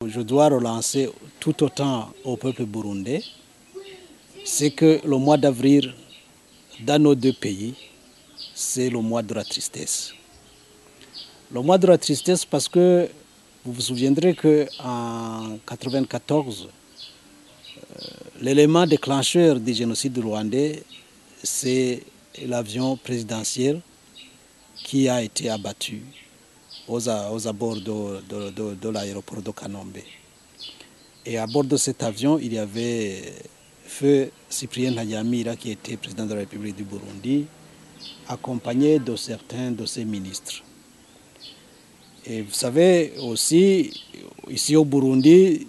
Je dois relancer tout autant au peuple burundais, c'est que le mois d'avril, dans nos deux pays, c'est le mois de la tristesse. Le mois de la tristesse parce que vous vous souviendrez qu'en 1994, l'élément déclencheur du génocide rwandais, c'est l'avion présidentiel qui a été abattu aux abords de l'aéroport de Kanombe. Et à bord de cet avion, il y avait feu Cyprien Ntaganda qui était président de la République du Burundi, accompagné de certains de ses ministres. Et vous savez aussi, ici au Burundi,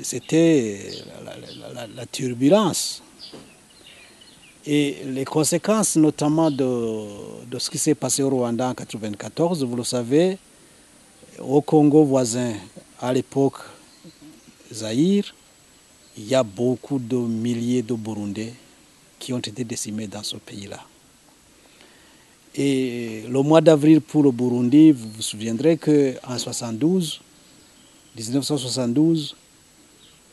c'était la turbulence. Et les conséquences notamment de ce qui s'est passé au Rwanda en 1994, vous le savez, au Congo voisin, à l'époque Zaïre, il y a beaucoup de milliers de Burundais qui ont été décimés dans ce pays-là. Et le mois d'avril pour le Burundi, vous vous souviendrez qu'en 1972,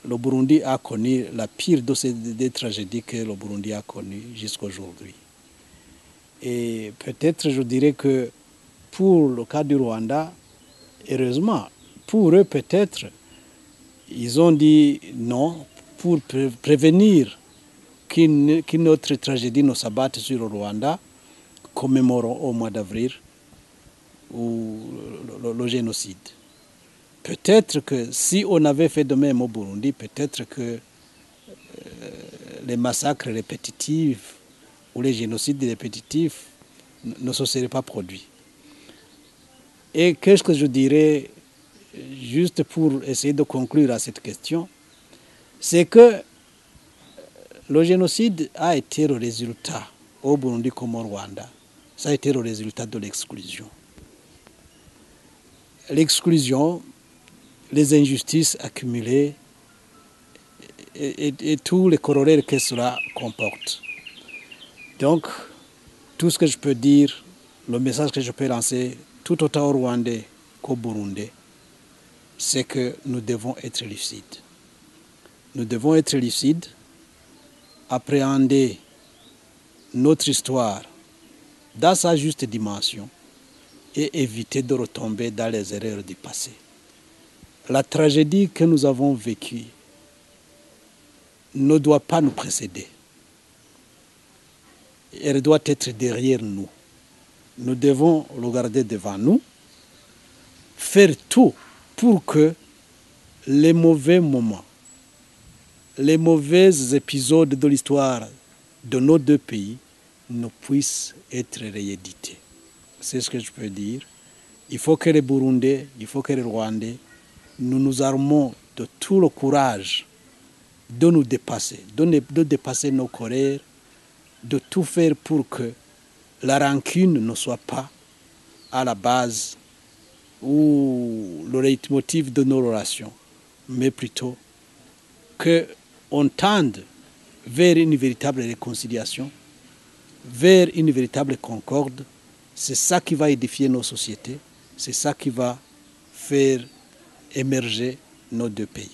le Burundi a connu la pire des tragédies que le Burundi a connues jusqu'à aujourd'hui. Et peut-être je dirais que pour le cas du Rwanda, heureusement, pour eux peut-être, ils ont dit non pour prévenir qu'une autre tragédie ne s'abatte sur le Rwanda, commémorons au mois d'avril le génocide. Peut-être que si on avait fait de même au Burundi, peut-être que les massacres répétitifs ou les génocides répétitifs ne se seraient pas produits. Et qu'est-ce que je dirais, juste pour essayer de conclure à cette question, c'est que le génocide a été le résultat, au Burundi comme au Rwanda, ça a été le résultat de l'exclusion. L'exclusion, les injustices accumulées et tous les corollaires que cela comporte. Donc, tout ce que je peux dire, le message que je peux lancer, tout autant au Rwandais qu'au Burundais, c'est que nous devons être lucides. Nous devons être lucides, appréhender notre histoire dans sa juste dimension et éviter de retomber dans les erreurs du passé. La tragédie que nous avons vécue ne doit pas nous précéder. Elle doit être derrière nous. Nous devons regarder devant nous, faire tout pour que les mauvais moments, les mauvais épisodes de l'histoire de nos deux pays ne puissent être réédités. C'est ce que je peux dire. Il faut que les Burundais, il faut que les Rwandais, nous nous armons de tout le courage de nous dépasser, de dépasser nos colères, de tout faire pour que la rancune ne soit pas à la base ou le leitmotiv de nos relations, mais plutôt qu'on tende vers une véritable réconciliation, vers une véritable concorde. C'est ça qui va édifier nos sociétés, c'est ça qui va faire émerger nos deux pays.